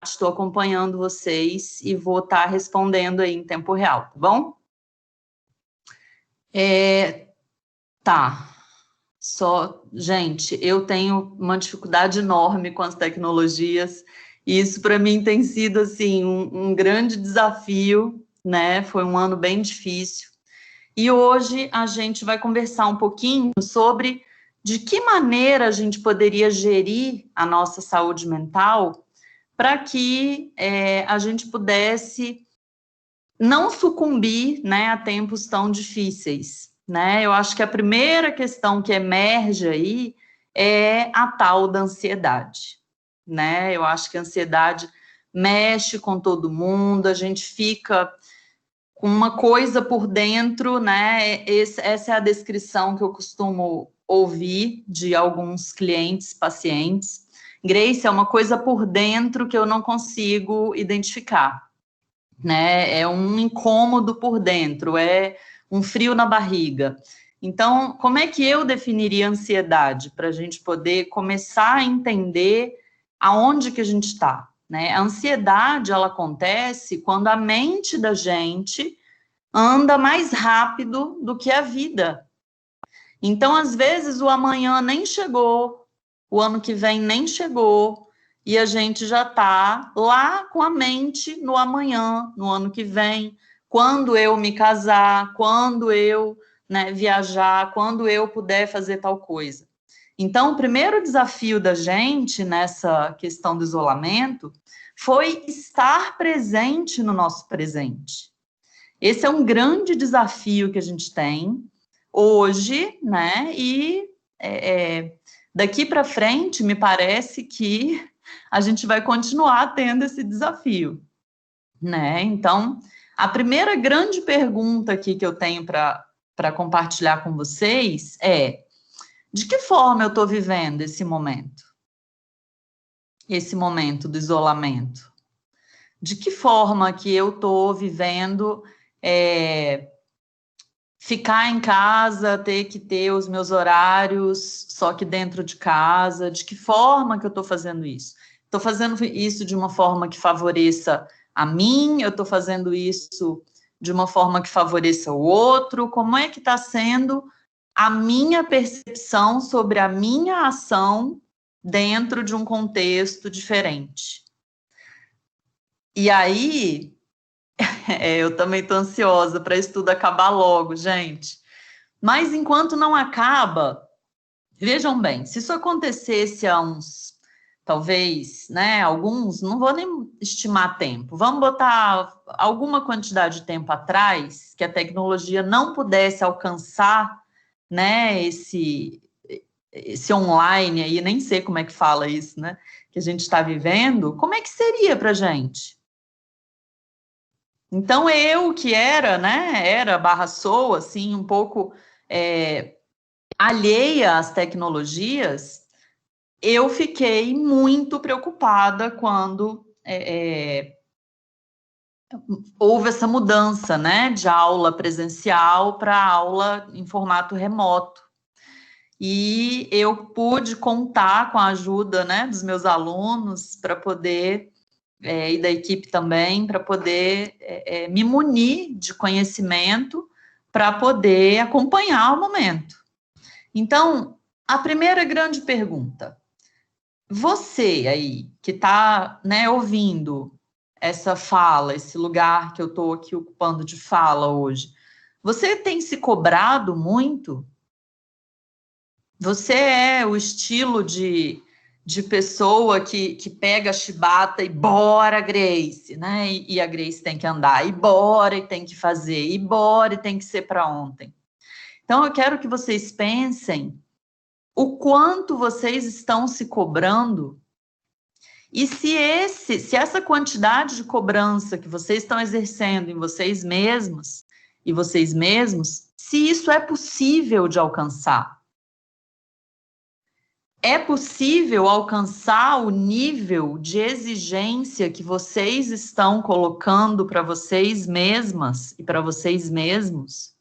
estou acompanhando vocês e vou estar respondendo aí em tempo real, tá bom? Gente, eu tenho uma dificuldade enorme com as tecnologias, e isso para mim tem sido, assim, um grande desafio, né? Foi um ano bem difícil. E hoje a gente vai conversar um pouquinho sobre de que maneira a gente poderia gerir a nossa saúde mental para que a gente pudesse não sucumbir, né, a tempos tão difíceis, né? Eu acho que a primeira questão que emerge aí é a tal da ansiedade, né? Eu acho que a ansiedade mexe com todo mundo, a gente fica com uma coisa por dentro, né? Essa é a descrição que eu costumo ouvir de alguns clientes, pacientes. Grace, é uma coisa por dentro que eu não consigo identificar, né? É um incômodo por dentro, é um frio na barriga. Então, como é que eu definiria ansiedade para a gente poder começar a entender aonde que a gente está, né? A ansiedade, ela acontece quando a mente da gente anda mais rápido do que a vida. Então, às vezes, o amanhã nem chegou, o ano que vem nem chegou, e a gente já está lá com a mente no amanhã, no ano que vem, quando eu me casar, quando eu, né, viajar, quando eu puder fazer tal coisa. Então, o primeiro desafio da gente nessa questão do isolamento foi estar presente no nosso presente. Esse é um grande desafio que a gente tem hoje, né? E daqui para frente, me parece que a gente vai continuar tendo esse desafio, né? Então, a primeira grande pergunta aqui que eu tenho para compartilhar com vocês é: de que forma eu estou vivendo esse momento do isolamento? De que forma que eu estou vivendo ficar em casa, ter que ter os meus horários, só que dentro de casa? De que forma que eu estou fazendo isso? Estou fazendo isso de uma forma que favoreça a mim? Eu estou fazendo isso de uma forma que favoreça o outro? Como é que está sendo a minha percepção sobre a minha ação dentro de um contexto diferente? E aí, eu também estou ansiosa para isso tudo acabar logo, gente. Mas enquanto não acaba, vejam bem, se isso acontecesse há uns, talvez, né, alguns, não vou nem estimar tempo, vamos botar alguma quantidade de tempo atrás, que a tecnologia não pudesse alcançar, né, esse online aí, nem sei como é que fala isso, né, que a gente está vivendo, como é que seria para a gente? Então, eu que era, né, sou, assim, um pouco alheia às tecnologias, eu fiquei muito preocupada quando houve essa mudança, né, de aula presencial para aula em formato remoto. E eu pude contar com a ajuda, né, dos meus alunos para poder, e da equipe também, para poder me munir de conhecimento para poder acompanhar o momento. Então, a primeira grande pergunta: você aí que está, né, ouvindo essa fala, esse lugar que eu estou aqui ocupando de fala hoje, você tem se cobrado muito? Você é o estilo de pessoa que pega a chibata e bora, Grace, né? E a Grace tem que andar, e bora, e tem que fazer, e bora, e tem que ser para ontem. Então, eu quero que vocês pensem o quanto vocês estão se cobrando, e se essa quantidade de cobrança que vocês estão exercendo em vocês mesmos e vocês mesmos, se isso é possível de alcançar. É possível alcançar o nível de exigência que vocês estão colocando para vocês mesmas e para vocês mesmos?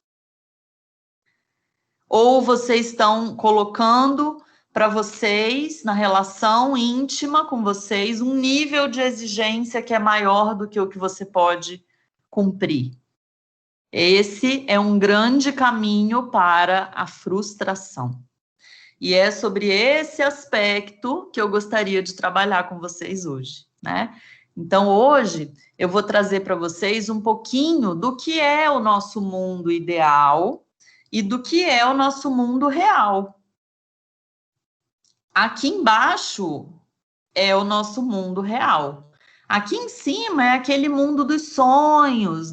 Ou vocês estão colocando para vocês, na relação íntima com vocês, um nível de exigência que é maior do que o que você pode cumprir. Esse é um grande caminho para a frustração. E é sobre esse aspecto que eu gostaria de trabalhar com vocês hoje, né? Então, hoje, eu vou trazer para vocês um pouquinho do que é o nosso mundo ideal e do que é o nosso mundo real. Aqui embaixo é o nosso mundo real. Aqui em cima é aquele mundo dos sonhos,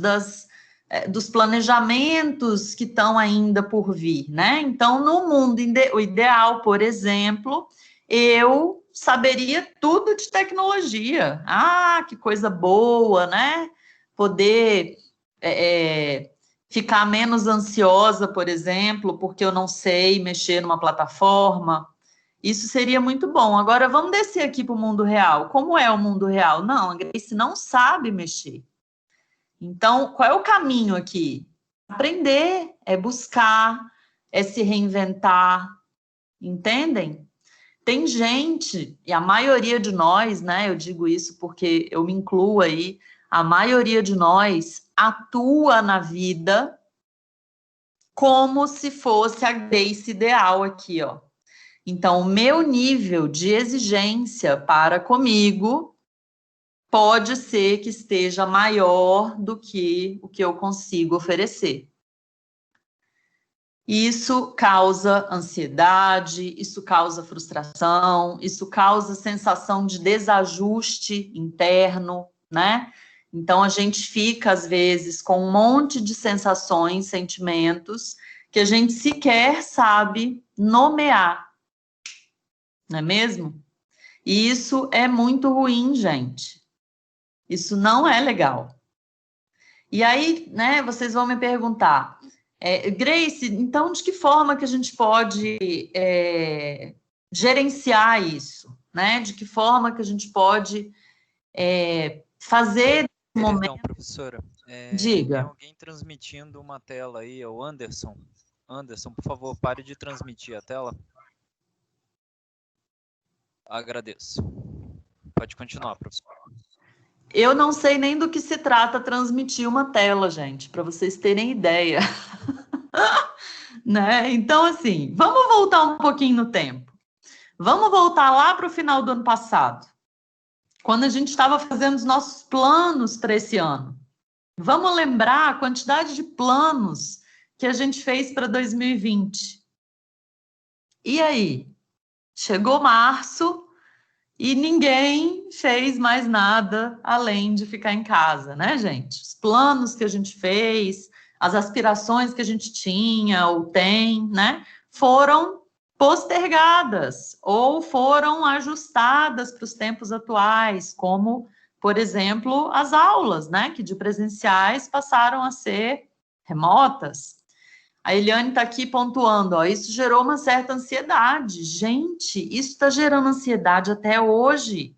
dos planejamentos que estão ainda por vir, né? Então, no mundo ideal, por exemplo, eu saberia tudo de tecnologia. Ah, que coisa boa, né? Poder ficar menos ansiosa, por exemplo, porque eu não sei mexer numa plataforma. Isso seria muito bom. Agora, vamos descer aqui para o mundo real. Como é o mundo real? Não, a Grace não sabe mexer. Então, qual é o caminho aqui? Aprender, é buscar, é se reinventar, entendem? Tem gente, e a maioria de nós, né, eu digo isso porque eu me incluo aí, a maioria de nós atua na vida como se fosse a Grace ideal aqui, ó. Então, o meu nível de exigência para comigo pode ser que esteja maior do que o que eu consigo oferecer. Isso causa ansiedade, isso causa frustração, isso causa sensação de desajuste interno, né? Então, a gente fica, às vezes, com um monte de sensações, sentimentos, que a gente sequer sabe nomear, não é mesmo? E isso é muito ruim, gente. Isso não é legal. E aí, né, vocês vão me perguntar, Grace, então de que forma que a gente pode gerenciar isso, né? De que forma que a gente pode fazer esse momento... Perdão, professora. Diga. Tem alguém transmitindo uma tela aí, é o Anderson. Anderson, por favor, pare de transmitir a tela. Agradeço. Pode continuar, professor. Eu não sei nem do que se trata transmitir uma tela, gente, para vocês terem ideia. Né? Então, assim, vamos voltar um pouquinho no tempo. Vamos voltar lá para o final do ano passado, quando a gente estava fazendo os nossos planos para esse ano. Vamos lembrar a quantidade de planos que a gente fez para 2020. E aí? Chegou março e ninguém fez mais nada além de ficar em casa, né, gente? Os planos que a gente fez, as aspirações que a gente tinha ou tem, né, foram postergadas ou foram ajustadas para os tempos atuais, como, por exemplo, as aulas, né, que de presenciais passaram a ser remotas. A Eliane está aqui pontuando, ó, isso gerou uma certa ansiedade. Gente, isso está gerando ansiedade até hoje.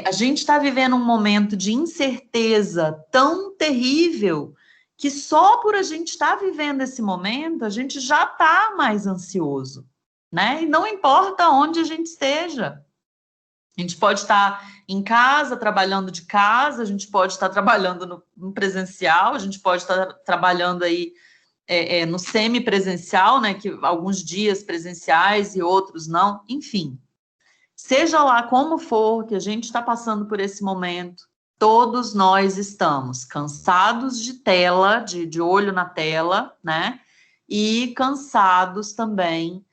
A gente está vivendo um momento de incerteza tão terrível que só por a gente estar vivendo esse momento, a gente já está mais ansioso, né? E não importa onde a gente esteja. A gente pode estar em casa, trabalhando de casa, a gente pode estar trabalhando no presencial, a gente pode estar trabalhando aí no semipresencial, né, que alguns dias presenciais e outros não, enfim. Seja lá como for que a gente está passando por esse momento, todos nós estamos cansados de tela, de olho na tela, né, e cansados também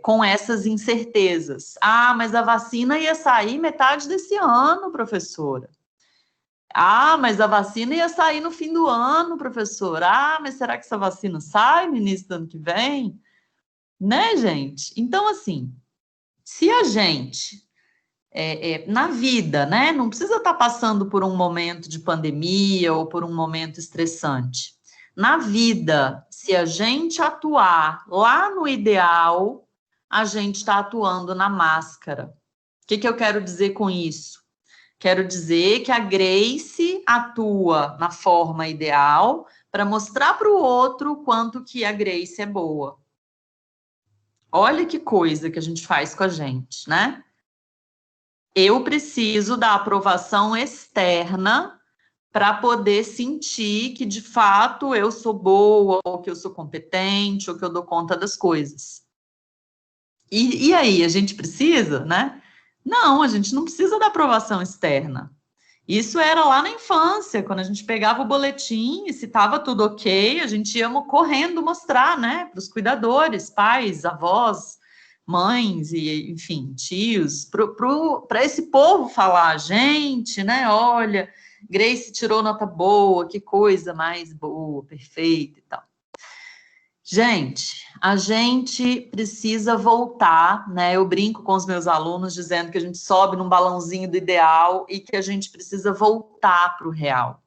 com essas incertezas. Ah, mas a vacina ia sair metade desse ano, professora. Ah, mas a vacina ia sair no fim do ano, professor. Ah, mas será que essa vacina sai no início do ano que vem? Né, gente? Então, assim, se a gente, na vida, né, não precisa estar passando por um momento de pandemia ou por um momento estressante. Na vida, se a gente atuar lá no ideal, a gente está atuando na máscara. O que eu quero dizer com isso? Quero dizer que a Grace atua na forma ideal para mostrar para o outro quanto que a Grace é boa. Olha que coisa que a gente faz com a gente, né? Eu preciso da aprovação externa para poder sentir que, de fato, eu sou boa, ou que eu sou competente, ou que eu dou conta das coisas. E aí, a gente precisa, né? Não, a gente não precisa da aprovação externa. Isso era lá na infância, quando a gente pegava o boletim e se estava tudo ok, a gente ia correndo mostrar, né, para os cuidadores, pais, avós, mães e, enfim, tios, para esse povo falar, gente, né, olha, Grace tirou nota boa, que coisa mais boa, perfeita e tal. Gente, a gente precisa voltar, né? Eu brinco com os meus alunos dizendo que a gente sobe num balãozinho do ideal e que a gente precisa voltar para o real.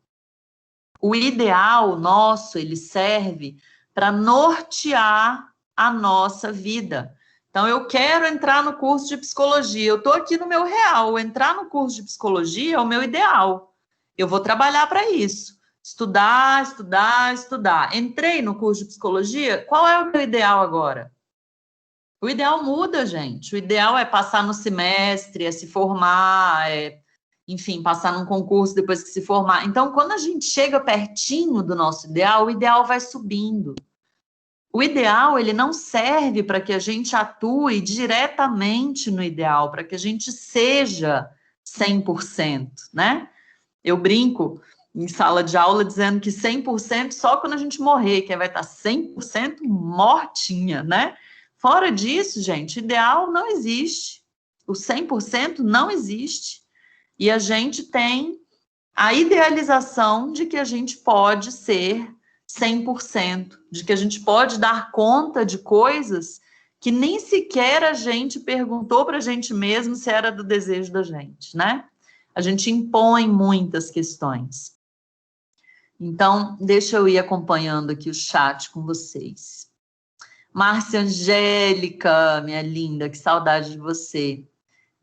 O ideal nosso, ele serve para nortear a nossa vida. Então, eu quero entrar no curso de psicologia, eu estou aqui no meu real, entrar no curso de psicologia é o meu ideal. Eu vou trabalhar para isso. Estudar, estudar, estudar. Entrei no curso de psicologia, qual é o meu ideal agora? O ideal muda, gente. O ideal é passar no semestre, é se formar, enfim, passar num concurso depois que se formar. Então, quando a gente chega pertinho do nosso ideal, o ideal vai subindo. O ideal, ele não serve para que a gente atue diretamente no ideal, para que a gente seja 100%, né? Eu brinco em sala de aula dizendo que 100% só quando a gente morrer, que vai estar 100% mortinha, né? Fora disso, gente, ideal não existe. O 100% não existe. E a gente tem a idealização de que a gente pode ser 100%, de que a gente pode dar conta de coisas que nem sequer a gente perguntou para a gente mesmo se era do desejo da gente, né? A gente impõe muitas questões. Então, deixa eu ir acompanhando aqui o chat com vocês. Márcia Angélica, minha linda, que saudade de você.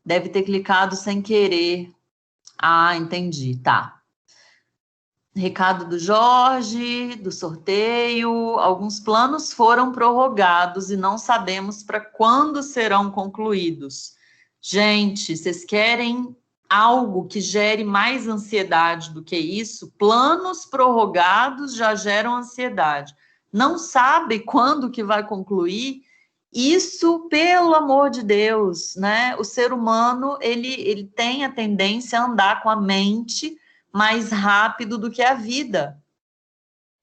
Deve ter clicado sem querer. Ah, entendi, tá. Recado do Jorge, do sorteio. Alguns planos foram prorrogados e não sabemos para quando serão concluídos. Gente, vocês querem algo que gere mais ansiedade do que isso? Planos prorrogados já geram ansiedade. Não sabe quando que vai concluir? Isso, pelo amor de Deus, né? O ser humano, ele tem a tendência a andar com a mente mais rápido do que a vida.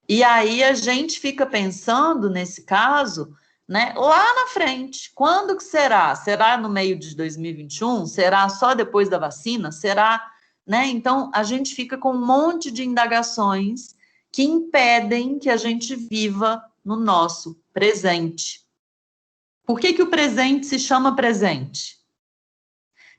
E aí a gente fica pensando, nesse caso, né, lá na frente, quando que será? Será no meio de 2021? Será só depois da vacina? Será, né? Então, a gente fica com um monte de indagações que impedem que a gente viva no nosso presente. Por que o presente se chama presente?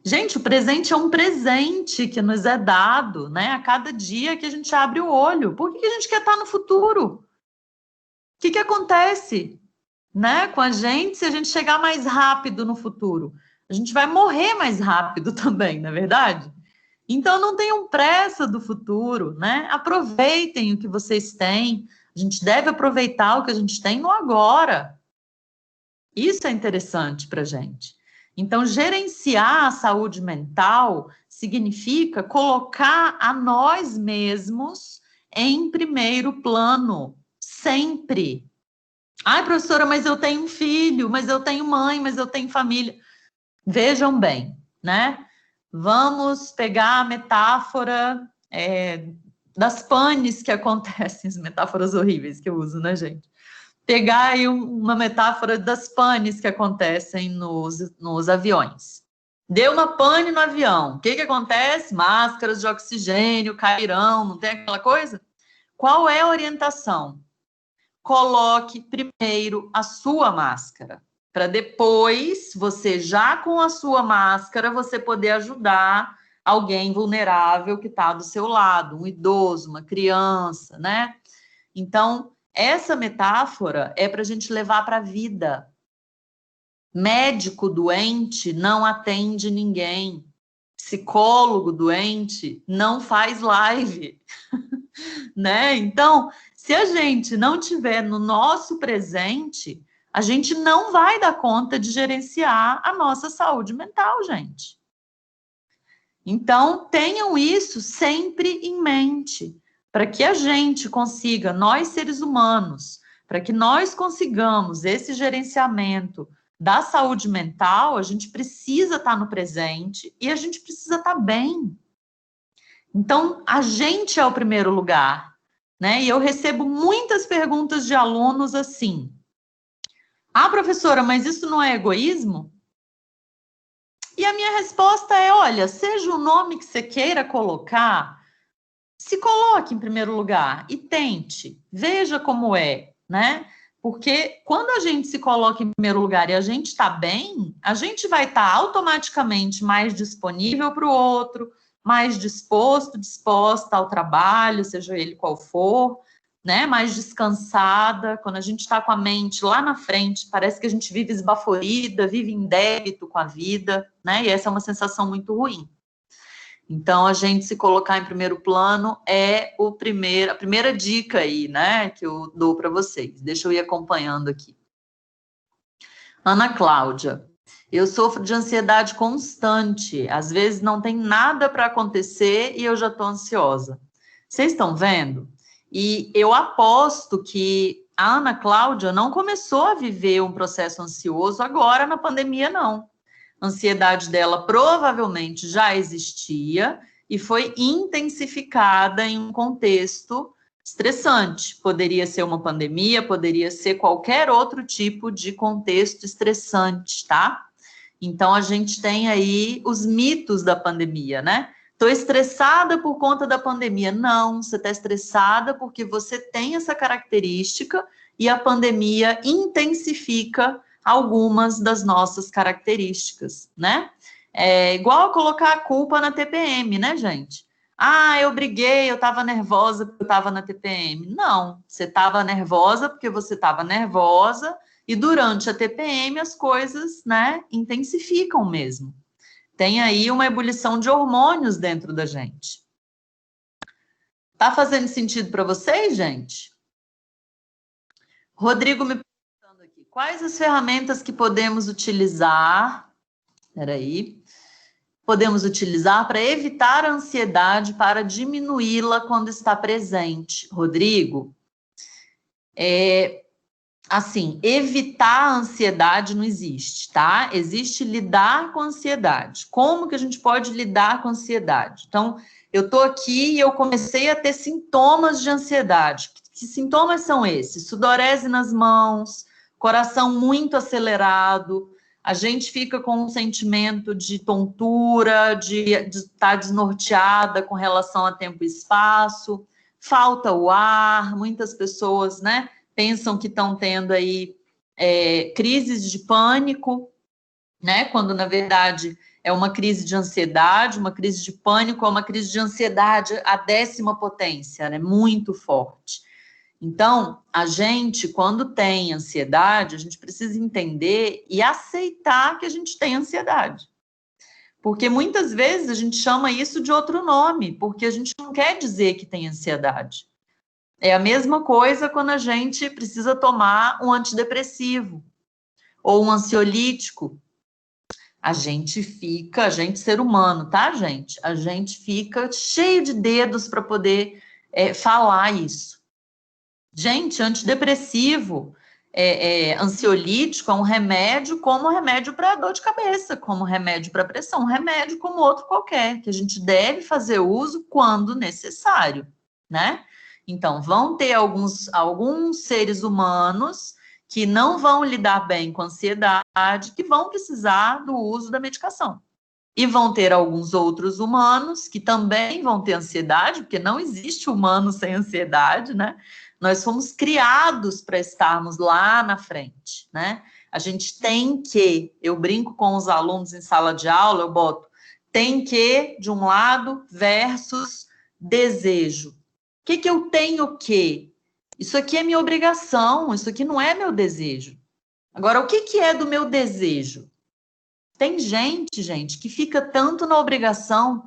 Gente, o presente é um presente que nos é dado, né? A cada dia que a gente abre o olho. Por que a gente quer estar no futuro? O que acontece, né, com a gente se a gente chegar mais rápido no futuro? A gente vai morrer mais rápido também, não é verdade? Então, não tenham pressa do futuro, né? Aproveitem o que vocês têm. A gente deve aproveitar o que a gente tem no agora. Isso é interessante para a gente. Então, gerenciar a saúde mental significa colocar a nós mesmos em primeiro plano, sempre. Ai, professora, mas eu tenho um filho, mas eu tenho mãe, mas eu tenho família. Vejam bem, né? Vamos pegar a metáfora das panes que acontecem, as metáforas horríveis que eu uso, né, gente? Pegar aí uma metáfora das panes que acontecem nos aviões. Deu uma pane no avião. O que acontece? Máscaras de oxigênio cairão, não tem aquela coisa? Qual é a orientação? Coloque primeiro a sua máscara, para depois, você já com a sua máscara, você poder ajudar alguém vulnerável que está do seu lado, um idoso, uma criança, né? Então, essa metáfora é para a gente levar para a vida. Médico doente não atende ninguém. Psicólogo doente não faz live, né? Então, se a gente não tiver no nosso presente, a gente não vai dar conta de gerenciar a nossa saúde mental, gente. Então, tenham isso sempre em mente, para que a gente consiga, nós seres humanos, para que nós consigamos esse gerenciamento da saúde mental, a gente precisa estar no presente e a gente precisa estar bem. Então, a gente é o primeiro lugar, né? E eu recebo muitas perguntas de alunos assim: ah, professora, mas isso não é egoísmo? E a minha resposta é: olha, seja o nome que você queira colocar, se coloque em primeiro lugar e tente, veja como é, né? Porque quando a gente se coloca em primeiro lugar e a gente está bem, a gente vai estar automaticamente mais disponível para o outro, mais disposta ao trabalho, seja ele qual for, né? Mais descansada. Quando a gente está com a mente lá na frente, parece que a gente vive esbaforida, vive em débito com a vida, né? E essa é uma sensação muito ruim. Então, a gente se colocar em primeiro plano é a primeira dica aí, né, que eu dou para vocês. Deixa eu ir acompanhando aqui. Ana Cláudia: eu sofro de ansiedade constante. Às vezes não tem nada para acontecer e eu já estou ansiosa. Vocês estão vendo? E eu aposto que a Ana Cláudia não começou a viver um processo ansioso agora na pandemia, não. A ansiedade dela provavelmente já existia e foi intensificada em um contexto estressante. Poderia ser uma pandemia, poderia ser qualquer outro tipo de contexto estressante, tá? Então, a gente tem aí os mitos da pandemia, né? Estou estressada por conta da pandemia. Não, você está estressada porque você tem essa característica e a pandemia intensifica algumas das nossas características, né? É igual colocar a culpa na TPM, né, gente? Ah, eu briguei, eu estava nervosa porque eu estava na TPM. Não, você estava nervosa porque você estava nervosa e durante a TPM as coisas, né, intensificam mesmo. Tem aí uma ebulição de hormônios dentro da gente. Tá fazendo sentido para vocês, gente? Rodrigo me perguntando aqui: quais as ferramentas que podemos utilizar? Peraí. Podemos utilizar para evitar a ansiedade, para diminuí-la quando está presente. Rodrigo, assim, evitar a ansiedade não existe, tá? Existe lidar com a ansiedade. Como que a gente pode lidar com a ansiedade? Então, eu tô aqui e eu comecei a ter sintomas de ansiedade. Que sintomas são esses? Sudorese nas mãos, coração muito acelerado, a gente fica com um sentimento de tontura, de estar desnorteada com relação a tempo e espaço, falta o ar, muitas pessoas, né, pensam que estão tendo aí crises de pânico, né, quando na verdade é uma crise de ansiedade, uma crise de pânico, é uma crise de ansiedade à 10ª potência, né, muito forte. Então, a gente, quando tem ansiedade, a gente precisa entender e aceitar que a gente tem ansiedade. Porque muitas vezes a gente chama isso de outro nome, porque a gente não quer dizer que tem ansiedade. É a mesma coisa quando a gente precisa tomar um antidepressivo ou um ansiolítico. A gente, ser humano, tá, gente? A gente fica cheio de dedos para poder falar isso. Gente, antidepressivo, ansiolítico é um remédio como remédio para dor de cabeça, como remédio para pressão, um remédio como outro qualquer, que a gente deve fazer uso quando necessário, né? Então, vão ter alguns seres humanos que não vão lidar bem com a ansiedade, que vão precisar do uso da medicação. E vão ter alguns outros humanos que também vão ter ansiedade, porque não existe humano sem ansiedade, né? Nós fomos criados para estarmos lá na frente, né? A gente tem que, eu brinco com os alunos em sala de aula, eu boto, tem que, de um lado, versus desejo. O que eu tenho que? Isso aqui é minha obrigação, isso aqui não é meu desejo. Agora, o que é do meu desejo? Tem gente, que fica tanto na obrigação,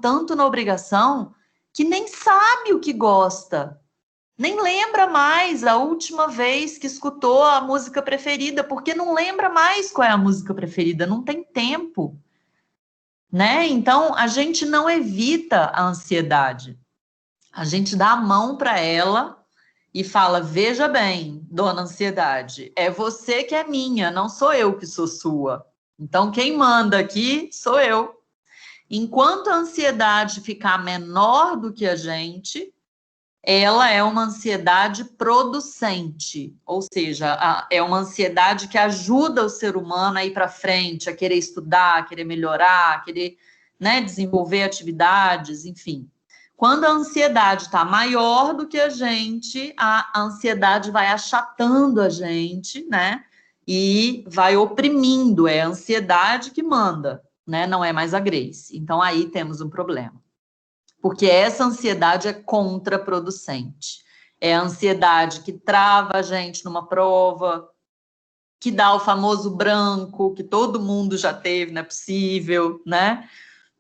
que nem sabe o que gosta. nem lembra mais a última vez que escutou a música preferida, porque não lembra mais qual é a música preferida, não tem tempo, né? Então, a gente não evita a ansiedade, a gente dá a mão para ela e fala, veja bem, dona ansiedade, é você que é minha, não sou eu que sou sua. Então, quem manda aqui sou eu. Enquanto a ansiedade ficar menor do que a gente, ela é uma ansiedade producente, ou seja, é uma ansiedade que ajuda o ser humano a ir para frente, a querer estudar, a querer melhorar, a querer, né, desenvolver atividades, enfim. Quando a ansiedade está maior do que a ansiedade vai achatando a gente, né, e vai oprimindo, é a ansiedade que manda, né, não é mais a Grace. Então, aí temos um problema. Porque essa ansiedade é contraproducente. É a ansiedade que trava a gente numa prova, que dá o famoso branco, que todo mundo já teve, não é possível, né?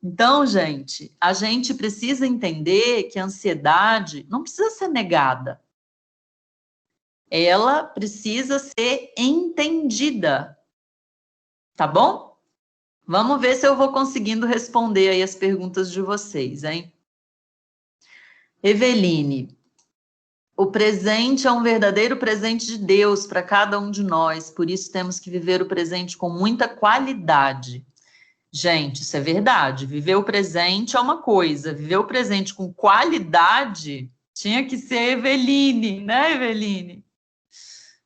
Então, gente, a gente precisa entender que a ansiedade não precisa ser negada. Ela precisa ser entendida. Tá bom? Vamos ver se eu vou conseguindo responder aí as perguntas de vocês, hein? Eveline, o presente é um verdadeiro presente de Deus para cada um de nós, por isso temos que viver o presente com muita qualidade. Gente, isso é verdade. Viver o presente é uma coisa, viver o presente com qualidade tinha que ser Eveline, né, Eveline?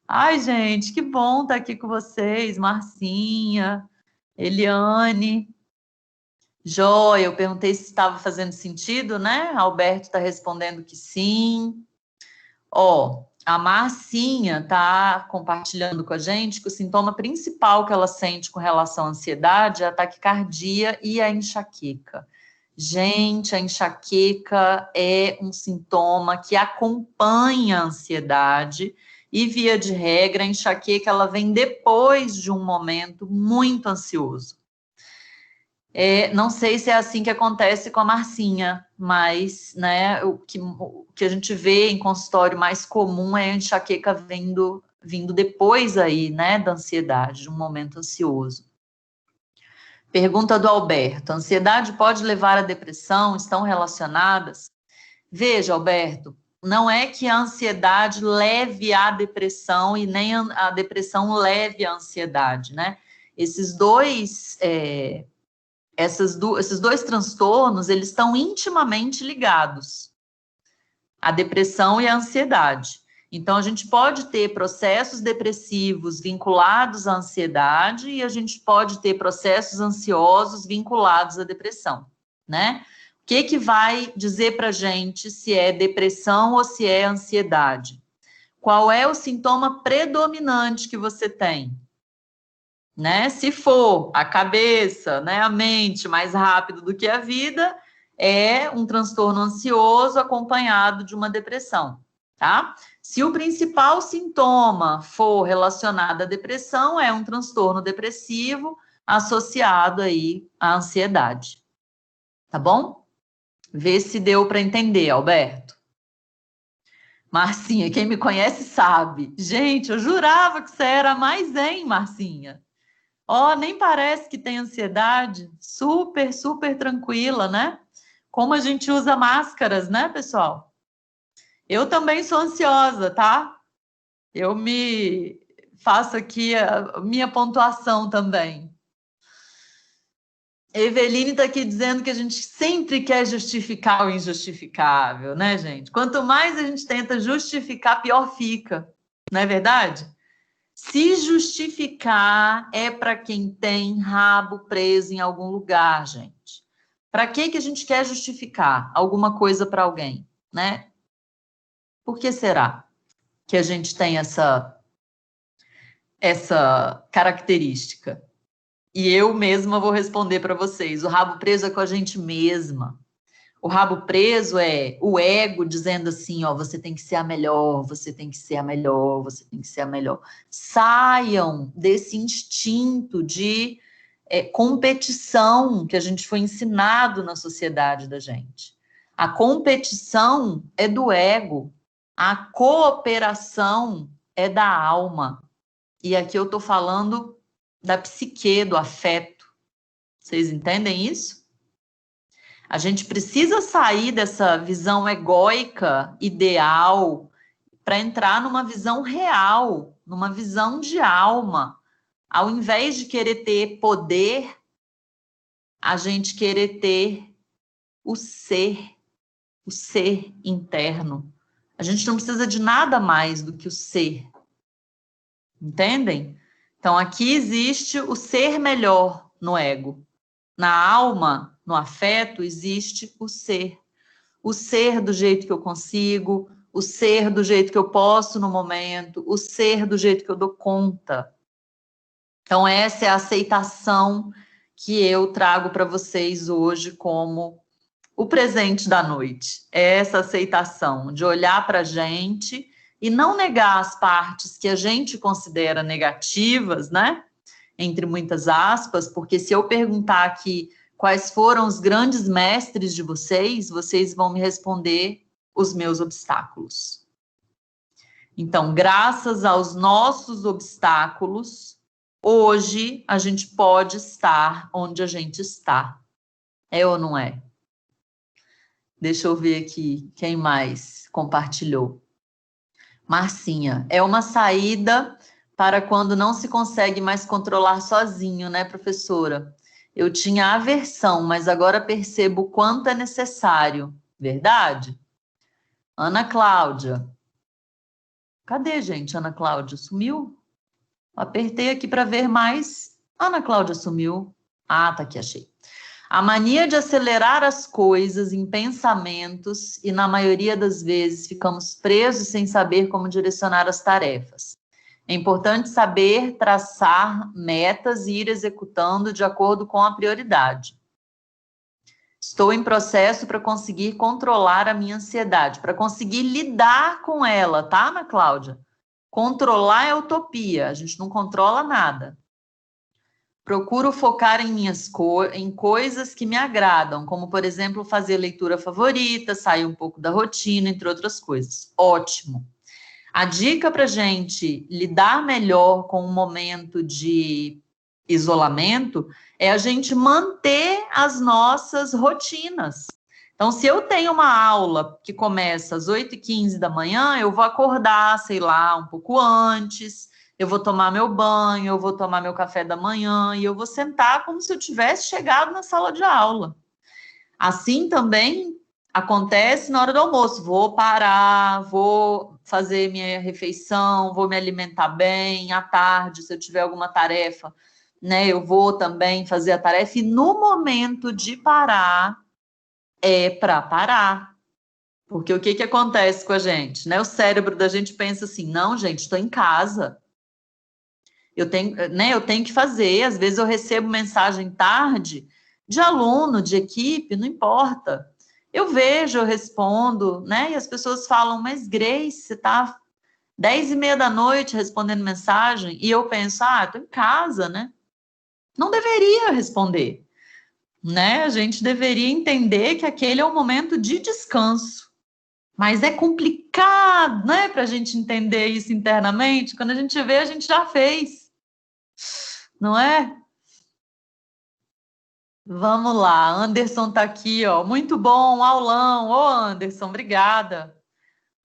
Ai, gente, que bom estar aqui com vocês, Marcinha, Eliane. Joia, eu perguntei se estava fazendo sentido, né? Alberto está respondendo que sim. Ó, a Marcinha está compartilhando com a gente que o sintoma principal que ela sente com relação à ansiedade é a taquicardia e a enxaqueca. Gente, a enxaqueca é um sintoma que acompanha a ansiedade e, via de regra, a enxaqueca ela vem depois de um momento muito ansioso. Não sei se é assim que acontece com a Marcinha, mas, né, o que a gente vê em consultório mais comum é a enxaqueca vindo depois aí, né, da ansiedade, de um momento ansioso. Pergunta do Alberto: ansiedade pode levar à depressão? Estão relacionadas? Veja, Alberto, não é que a ansiedade leve à depressão e nem a depressão leve à ansiedade, né? Esses dois transtornos, eles estão intimamente ligados, a depressão e a ansiedade. Então, a gente pode ter processos depressivos vinculados à ansiedade e a gente pode ter processos ansiosos vinculados à depressão, né? O que vai dizer para a gente se é depressão ou se é ansiedade? Qual é o sintoma predominante que você tem? Né? Se for a cabeça, né, a mente mais rápido do que a vida, é um transtorno ansioso acompanhado de uma depressão, tá? Se o principal sintoma for relacionado à depressão, é um transtorno depressivo associado aí à ansiedade, tá bom? Vê se deu para entender, Alberto. Marcinha, quem me conhece sabe. Gente, eu jurava que você era mais zen, Marcinha. Nem parece que tem ansiedade, super, super tranquila, né? Como a gente usa máscaras, né, pessoal? Eu também sou ansiosa, tá? Eu me faço aqui a minha pontuação também. Eveline está aqui dizendo que a gente sempre quer justificar o injustificável, né, gente? Quanto mais a gente tenta justificar, pior fica, não é verdade? Se justificar é para quem tem rabo preso em algum lugar, gente. Para que a gente quer justificar alguma coisa para alguém, né? Por que será que a gente tem essa característica? E eu mesma vou responder para vocês. O rabo preso é com a gente mesma. O rabo preso é o ego dizendo assim, ó, você tem que ser a melhor, você tem que ser a melhor, você tem que ser a melhor. Saiam desse instinto de competição que a gente foi ensinado na sociedade da gente. A competição é do ego. A cooperação é da alma. E aqui eu estou falando da psique, do afeto. Vocês entendem isso? A gente precisa sair dessa visão egóica, ideal, para entrar numa visão real, numa visão de alma. Ao invés de querer ter poder, a gente querer ter o ser interno. A gente não precisa de nada mais do que o ser. Entendem? Então, aqui existe o ser melhor no ego. Na alma, no afeto, existe o ser. O ser do jeito que eu consigo, o ser do jeito que eu posso no momento, o ser do jeito que eu dou conta. Então, essa é a aceitação que eu trago para vocês hoje como o presente da noite. É essa aceitação de olhar para a gente e não negar as partes que a gente considera negativas, né? Entre muitas aspas, porque se eu perguntar aqui quais foram os grandes mestres de vocês, vocês vão me responder os meus obstáculos. Então, graças aos nossos obstáculos, hoje a gente pode estar onde a gente está. É ou não é? Deixa eu ver aqui quem mais compartilhou. Marcinha, é uma saída para quando não se consegue mais controlar sozinho, né, professora? Eu tinha aversão, mas agora percebo o quanto é necessário. Verdade? Ana Cláudia. Cadê, gente? Ana Cláudia sumiu? Apertei aqui para ver mais. Ana Cláudia sumiu. Ah, tá aqui, achei. A mania de acelerar as coisas em pensamentos e, na maioria das vezes, ficamos presos sem saber como direcionar as tarefas. É importante saber traçar metas e ir executando de acordo com a prioridade. Estou em processo para conseguir controlar a minha ansiedade, para conseguir lidar com ela, tá, Ana Cláudia? Controlar é utopia, a gente não controla nada. Procuro focar em coisas que me agradam, como, por exemplo, fazer leitura favorita, sair um pouco da rotina, entre outras coisas. Ótimo. A dica para a gente lidar melhor com um momento de isolamento é a gente manter as nossas rotinas. Então, se eu tenho uma aula que começa às 8h15 da manhã, eu vou acordar, sei lá, um pouco antes, eu vou tomar meu banho, eu vou tomar meu café da manhã e eu vou sentar como se eu tivesse chegado na sala de aula. Assim também acontece na hora do almoço. Vou parar, vou fazer minha refeição, vou me alimentar bem. À tarde, se eu tiver alguma tarefa, né, eu vou também fazer a tarefa. E no momento de parar, é para parar. Porque o que acontece com a gente? Né? O cérebro da gente pensa assim, não, gente, estou em casa. Eu tenho que fazer. Às vezes eu recebo mensagem tarde de aluno, de equipe, não importa. Eu vejo, eu respondo, né? E as pessoas falam, mas Grace, você está 10h30 da noite respondendo mensagem? E eu penso, estou em casa, né? Não deveria responder, né? A gente deveria entender que aquele é um momento de descanso. Mas é complicado, né? Para a gente entender isso internamente. Quando a gente vê, a gente já fez. Não é? Vamos lá, Anderson tá aqui, ó. Muito bom, aulão. Ô, Anderson, obrigada.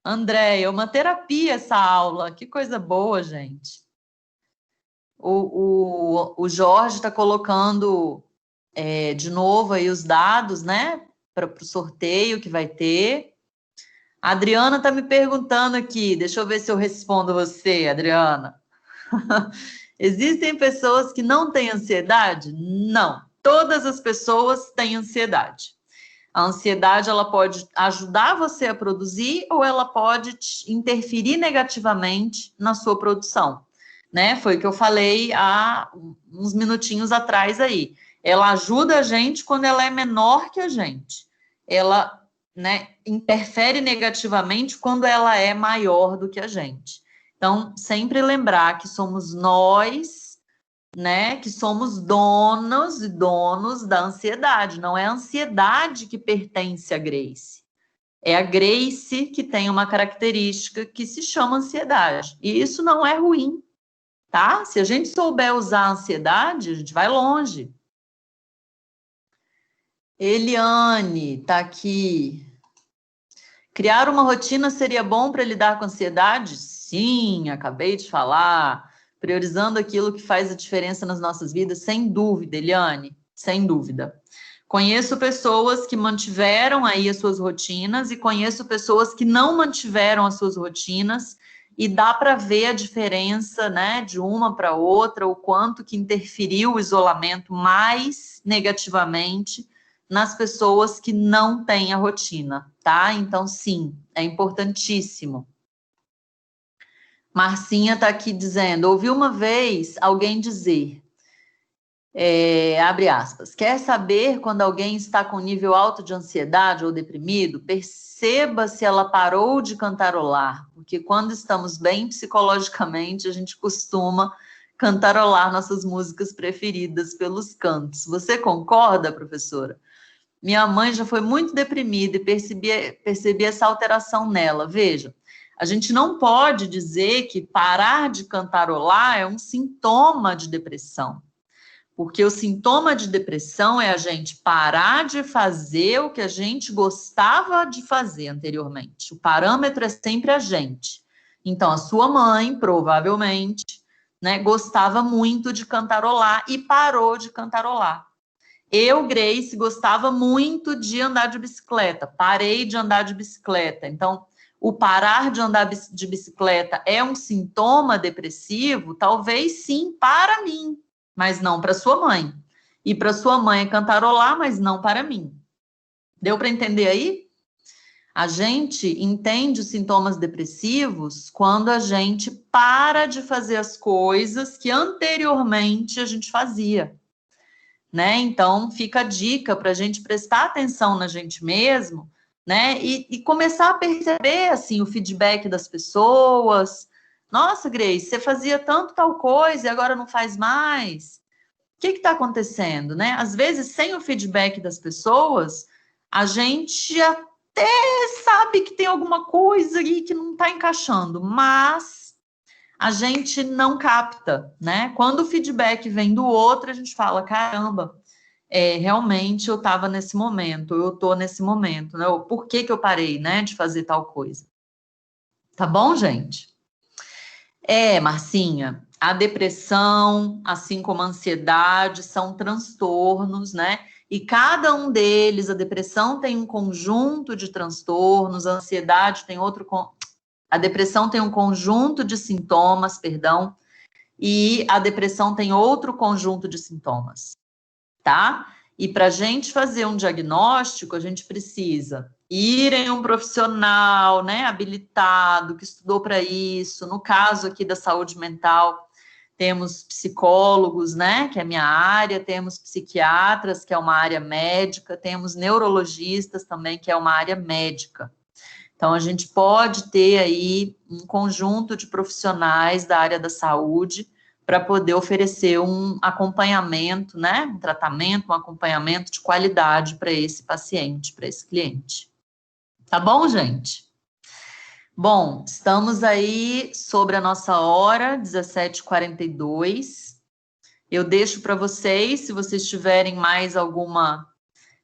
Andréia, uma terapia essa aula. Que coisa boa, gente. O Jorge está colocando de novo aí os dados, né? Para o sorteio que vai ter. A Adriana está me perguntando aqui. Deixa eu ver se eu respondo você, Adriana. Existem pessoas que não têm ansiedade? Não. Todas as pessoas têm ansiedade. A ansiedade, ela pode ajudar você a produzir ou ela pode interferir negativamente na sua produção, né? Foi o que eu falei há uns minutinhos atrás aí. Ela ajuda a gente quando ela é menor que a gente. Ela, né, interfere negativamente quando ela é maior do que a gente. Então, sempre lembrar que somos nós, né, que somos donos e donos da ansiedade. Não é a ansiedade que pertence a Grace. É a Grace que tem uma característica que se chama ansiedade. E isso não é ruim, tá? Se a gente souber usar a ansiedade, a gente vai longe. Eliane tá aqui. Criar uma rotina seria bom para lidar com a ansiedade? Sim, acabei de falar. Priorizando aquilo que faz a diferença nas nossas vidas, sem dúvida, Eliane, sem dúvida. Conheço pessoas que mantiveram aí as suas rotinas e conheço pessoas que não mantiveram as suas rotinas e dá para ver a diferença, né, de uma para outra, o quanto que interferiu o isolamento mais negativamente nas pessoas que não têm a rotina, tá? Então, sim, é importantíssimo. Marcinha está aqui dizendo, ouvi uma vez alguém dizer, abre aspas, quer saber quando alguém está com nível alto de ansiedade ou deprimido? Perceba se ela parou de cantarolar, porque quando estamos bem psicologicamente, a gente costuma cantarolar nossas músicas preferidas pelos cantos. Você concorda, professora? Minha mãe já foi muito deprimida e percebi essa alteração nela. Veja, a gente não pode dizer que parar de cantarolar é um sintoma de depressão, porque o sintoma de depressão é a gente parar de fazer o que a gente gostava de fazer anteriormente. O parâmetro é sempre a gente. Então, a sua mãe, provavelmente, né, gostava muito de cantarolar e parou de cantarolar. Eu, Grace, gostava muito de andar de bicicleta, parei de andar de bicicleta. Então, o parar de andar de bicicleta é um sintoma depressivo? Talvez sim, para mim, mas não para sua mãe. E para sua mãe é cantarolar, mas não para mim. Deu para entender aí? A gente entende os sintomas depressivos quando a gente para de fazer as coisas que anteriormente a gente fazia. Né? Então, fica a dica para a gente prestar atenção na gente mesmo, né? E começar a perceber, assim, o feedback das pessoas. Nossa, Grace, você fazia tanto tal coisa e agora não faz mais. O que está acontecendo, né? Às vezes, sem o feedback das pessoas, a gente até sabe que tem alguma coisa aí que não está encaixando, mas a gente não capta, né? Quando o feedback vem do outro, a gente fala, caramba, realmente eu estava nesse momento, eu estou nesse momento, né? Por que eu parei, né, de fazer tal coisa? Tá bom, gente? Marcinha, a depressão, assim como a ansiedade, são transtornos, né? E cada um deles, a depressão tem um conjunto de transtornos, a ansiedade tem outro, a depressão tem um conjunto de sintomas, perdão, e a depressão tem outro conjunto de sintomas, tá? E para a gente fazer um diagnóstico, a gente precisa ir em um profissional, né, habilitado, que estudou para isso. No caso aqui da saúde mental, temos psicólogos, né, que é a minha área, temos psiquiatras, que é uma área médica, temos neurologistas também, que é uma área médica. Então, a gente pode ter aí um conjunto de profissionais da área da saúde para poder oferecer um acompanhamento, né? Um tratamento, um acompanhamento de qualidade para esse paciente, para esse cliente. Tá bom, gente? Bom, estamos aí sobre a nossa hora, 17h42. Eu deixo para vocês, se vocês tiverem mais alguma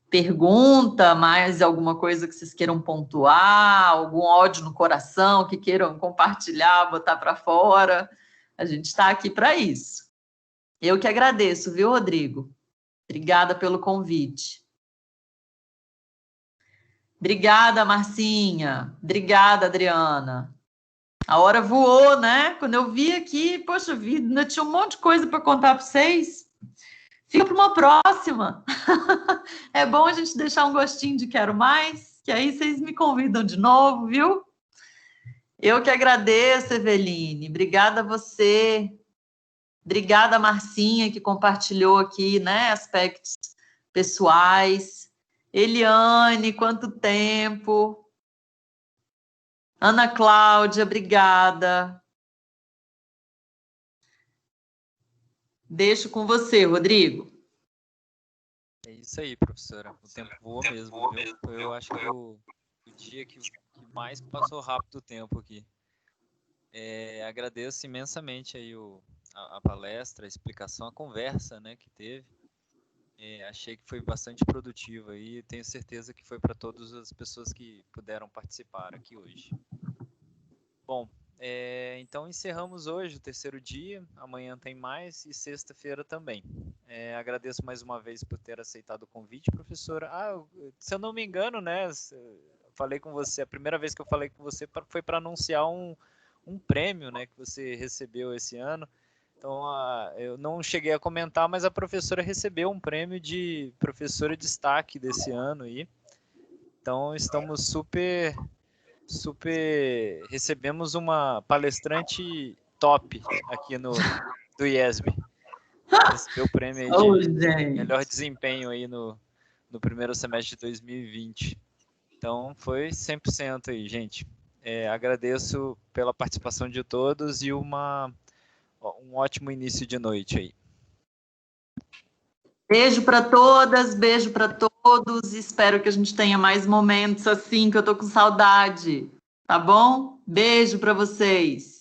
pergunta, mais alguma coisa que vocês queiram pontuar, algum ódio no coração que queiram compartilhar, botar para fora, a gente está aqui para isso. Eu que agradeço, viu, Rodrigo? Obrigada pelo convite. Obrigada, Marcinha. Obrigada, Adriana. A hora voou, né? Quando eu vi aqui, poxa vida, ainda tinha um monte de coisa para contar para vocês. Fica para uma próxima. É bom a gente deixar um gostinho de quero mais, que aí vocês me convidam de novo, viu? Eu que agradeço, Eveline. Obrigada a você. Obrigada, Marcinha, que compartilhou aqui, né, aspectos pessoais. Eliane, quanto tempo. Ana Cláudia, obrigada. Deixo com você, Rodrigo. É isso aí, professora. O tempo voa mesmo, viu? Eu acho que o dia que mais passou rápido o tempo aqui. Agradeço imensamente aí a palestra, a explicação, a conversa, né, que teve. Achei que foi bastante produtivo aí, tenho certeza que foi para todas as pessoas que puderam participar aqui hoje. Bom, então encerramos hoje o terceiro dia, amanhã tem mais e sexta-feira também. Agradeço mais uma vez por ter aceitado o convite, professora. Se eu não me engano, né, falei com você, a primeira vez que eu falei com você foi para anunciar um prêmio, né, que você recebeu esse ano. Então, eu não cheguei a comentar, mas a professora recebeu um prêmio de professora de destaque desse ano aí. Então, estamos super recebemos uma palestrante top aqui do IESB. Recebeu o prêmio aí de melhor desempenho aí no primeiro semestre de 2020. Então, foi 100% aí, gente. Agradeço pela participação de todos e um ótimo início de noite aí. Beijo para todas, beijo para todos. Espero que a gente tenha mais momentos assim, que eu tô com saudade. Tá bom? Beijo para vocês.